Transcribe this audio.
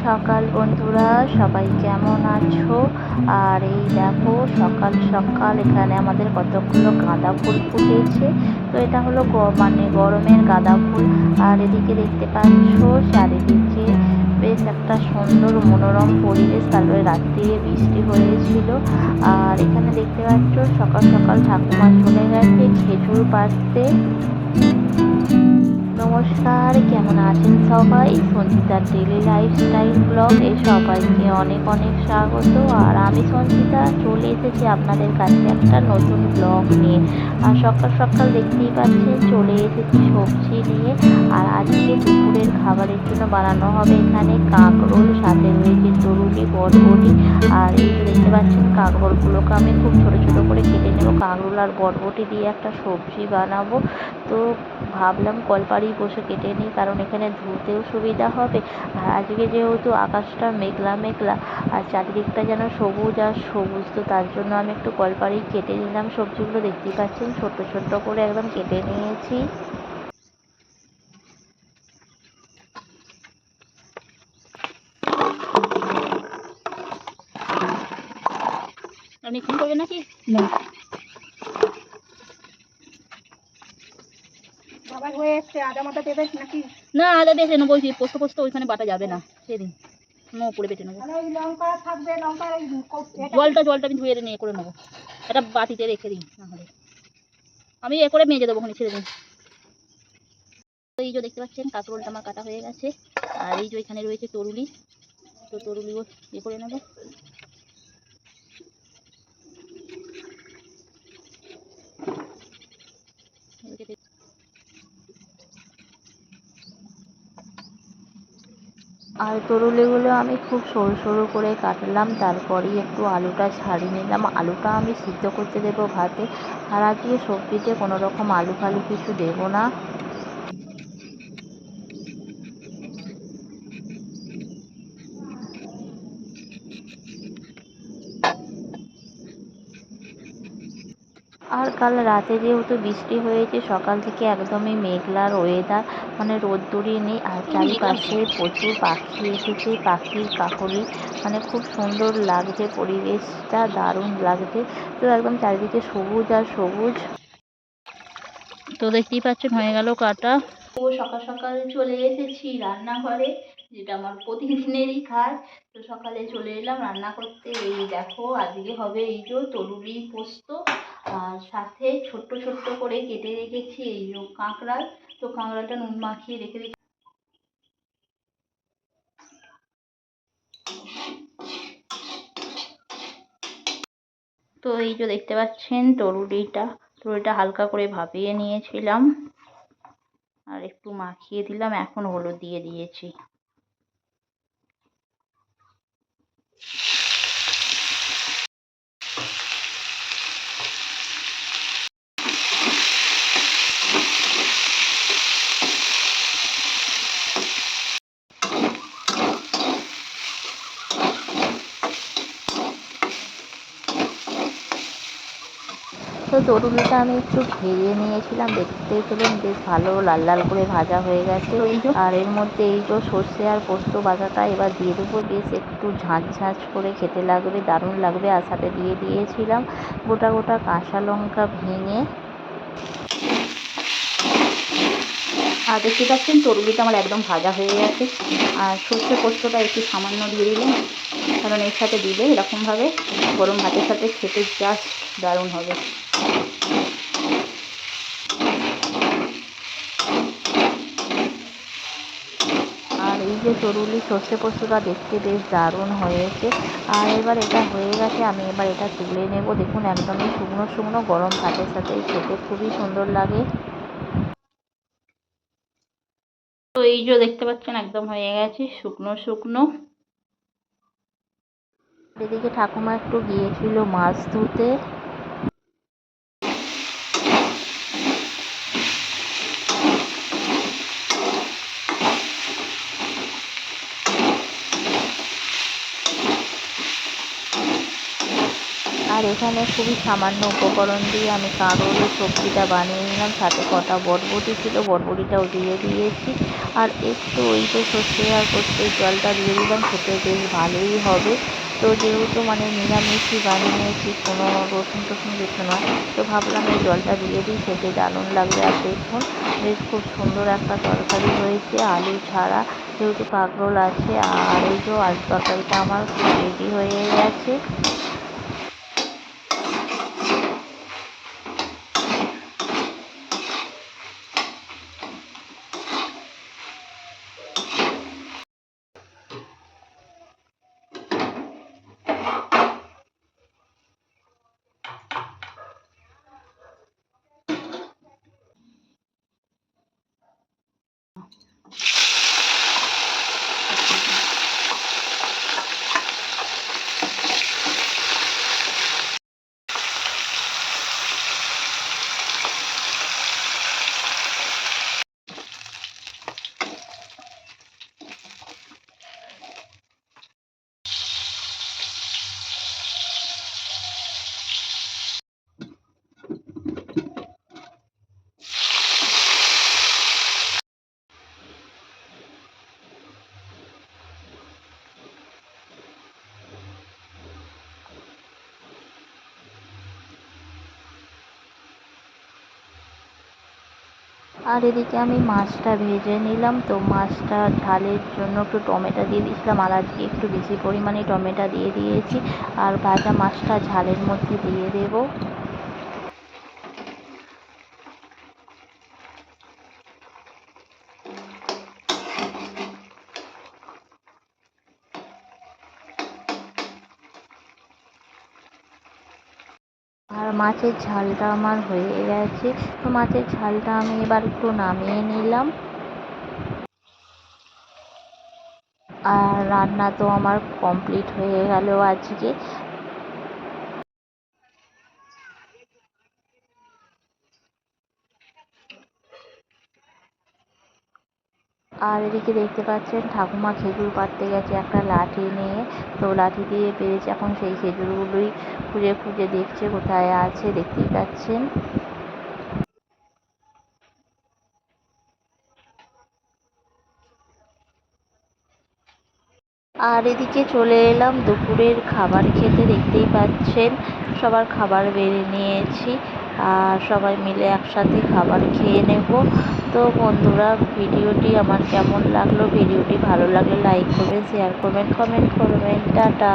সকাল বন্ধুরা, সবাই কেমন আছো? আর এই দেখো সকাল সকাল এখানে আমাদের কতগুলো গাঁদা ফুল ফুটেছে। তো এটা হলো মানে গরমের গাঁদা ফুল। আর এদিকে দেখতে পাচ্ছ চারিদিকে বেশ একটা সুন্দর মনোরম পরিবেশ। তারপরে রাত্রিরে বৃষ্টি হয়েছিল। আর এখানে দেখতে পাচ্ছ সকাল সকাল ঠাকুমা চলে গেছে খেজুর পাড়তে। নমস্কার, কেমন আছেন সবাই? সঞ্চিতার ডেলি লাইফস্টাইল ব্লগ এ সবাইকে অনেক অনেক স্বাগত। আর আমি সঞ্চিতা চলে এসেছি আপনাদের কাছে একটা নতুন ব্লগ নিয়ে। আর সকাল সকাল দেখতেই পাচ্ছেন চলে এসেছি সবজি নিয়ে। আর আজকে দুপুরের খাবারের জন্য বানানো হবে এখানে কাঁকরোল, সাথে রয়েছে তরুলি, বরবটি। আর এই যে দেখতে পাচ্ছেন কাঁকরোলগুলোকে আমি খুব ছোট ছোট করে কেটে নেব। কাঁকরোল আর বরবটি দিয়ে একটা সবজি বানাবো। তো ভাবলাম কলপাড়েই বসে কেটে নিই, কারণ এখানে ধুতেও সুবিধা হবে। আর আজকে যেহেতু আকাশটা মেঘলা মেঘলা আর চারিদিকটা যেন সবুজ আর সবুজ, তো তার জন্য আমি একটু কলপাড়েই কেটে নিলাম সবজিগুলো। দেখতেই পাচ্ছেন ছোট্ট ছোট্ট করে একদম কেটে নিয়েছি। অনেকক্ষণ করবে নাকি? না, বাবা হয়ে এসছে। আদা মাথা দেবে নাকি? না, আদা বেটে নেবো। পোস্ত পোস্ত ওইখানে বাটা যাবে না, সেদিন উপরে বেটে নেবো। লঙ্কা থাকবে, লঙ্কা জলটা আমি ধুয়ে নিয়ে করে নেবো। এটা বাটিতে রেখে দিই, না হলে আমি এ করে মেজে দেবো, ওখানে ছেড়ে দিই। তো এই যে দেখতে পাচ্ছেন কাঁকরোলটা আমার কাটা হয়ে গেছে। আর এই যে এখানে রয়েছে তরুলি, তো তরুলিও ইয়ে করে নেবো। আর তরুলিগুলো আমি খুব সরু সরু করে কাটলাম। তারপরেই একটু আলুটা ছাড়িয়ে নিলাম। আলুটা আমি সিদ্ধ করতে দেবো ভাতে। আর আজকে সবজিতে কোনো রকম আলু ফালু কিছু দেবো না। আর কাল রাতে যেহেতু বৃষ্টি হয়েছে, সকাল থেকে একদমই মেঘলার ওয়েদার, মানে রোদ্দুরই নেই। আর চারিপাশে প্রচুর পাখি এসেছে, পাখির কাকলি, মানে খুব সুন্দর লাগছে পরিবেশটা, দারুণ লাগছে। তো একদম চারিদিকে সবুজ আর সবুজ। তো দেখতেই পাচ্ছেন হয়ে গেল কাটা। ও সকাল সকাল চলে এসেছি রান্নাঘরে, যেটা আমার প্রতিদিনেরই কাজ। তো সকালে চলে এলাম রান্না করতে। এই দেখো আজকে হবে এই যে তরুলি পোস্ত, আর সাথে ছোট্ট ছোট্ট করে কেটে রেখেছি এই যে কাঁকড়াল। তো কাঁকড়ালটা নুন মাখিয়ে রেখে রেখে তো এই যে দেখতে পাচ্ছেন তরুলিটা হালকা করে ভাপিয়ে নিয়েছিলাম আর একটু মাখিয়ে দিলাম, এখন হলুদ দিয়ে দিয়েছি। তো তরুলিটা আমি একটু ভেজে নিয়েছিলাম, দেখতেই পেলেন বেশ ভালো লাল লাল করে ভাজা হয়ে গেছে। আর এর মধ্যে এই যে সর্ষে আর পোস্ত বাটাটা এবার দিয়ে দেবো। বেশ একটু ঝাঁঝ ঝাঁঝ করে খেতে লাগবে, দারুণ লাগবে। আর সাথে দিয়ে দিয়েছিলাম গোটা গোটা কাঁচা লঙ্কা ভেঙে। আর দেখতে পাচ্ছেন তরুলিটা আমার একদম ভাজা হয়ে গেছে। আর সর্ষে পোস্তটা একটু সামান্য দিয়ে দিলাম, কারণ এর সাথে দিলে এরকমভাবে গরম ভাতের সাথে খেতে জাস্ট দারুণ হবে। আর এই যে তরুলি সর্ষে পোস্তটা দেখতে বেশ দারুণ হয়েছে। আর এবার এটা হয়ে গেছে, আমি এবার এটা তুলে নেব। দেখুন একদমই শুকনো শুকনো, গরম ভাতের সাথে খেতে খুবই সুন্দর লাগে। তো এই যে দেখতে পাচ্ছেন একদম হয়ে গেছে শুকনো শুকনো। এদিকে ঠাকুমা একটু গিয়েছিল মাছ ধুতে। আর এখানে খুবই সামান্য উপকরণ দিয়ে আমি কাঁকরোলের সবজিটা বানিয়ে নিলাম। সাথে কটা বটবটি ছিল, বটবটিটাও দিয়ে দিয়েছি। আর একটু ওই যে সর্ষে আর পোস্তের জলটা দিয়ে দিলাম, খেতে বেশ ভালোই হবে। তো যেহেতু মানে নিরামিষই বানিয়েছি, কোনো রসুন টসুন কিছু নয়, তো ভাবলাম এই জলটা দিয়ে দিই, খেতে দারুণ লাগবে। আর দেখুন বেশ খুব সুন্দর একটা তরকারি হয়েছে আলু ছাড়া, যেহেতু কাঁকরোল আছে। আর এই যে আলু তরকারিটা আমার রেডি হয়ে গেছে। আর এদিকে আমি মাছটা ভেজে নিলাম। তো মাছটা ঝালের জন্য একটু টমেটো দিয়ে দিয়েছিলাম, আর আজকে একটু বেশি পরিমাণে টমেটো দিয়ে দিয়েছি। আর ভাজা মাছটা ঝালের মধ্যে দিয়ে দেবো। আর মাছের ঝালটা আমার হয়ে গেছে। তো মাছের ঝালটা আমি এবার একটু নামিয়ে নিলাম। আর রান্না তো আমার কমপ্লিট হয়ে গেল আজকে। আর এদিকে দেখতে পাচ্ছেন ঠাকুমা খেজুর পাড়তে গেছে একটা লাঠি নিয়ে। তো লাঠি দিয়ে পেরেছে, এখন সেই খেজুরগুলোই খুঁজে খুঁজে দেখছে কোথায় আছে, দেখতেই পাচ্ছেন। আর এদিকে চলে এলাম দুপুরের খাবার খেতে। দেখতেই পাচ্ছেন সবার খাবার বেড়ে নিয়েছি, আর সবাই মিলে একসাথে খাবার খেয়ে নেব। তো বন্ধুরা, ভিডিওটি আমার কেমন লাগলো, ভিডিওটি ভালো লাগলে লাইক করবেন, শেয়ার করবেন, কমেন্ট করবেন। টাটা।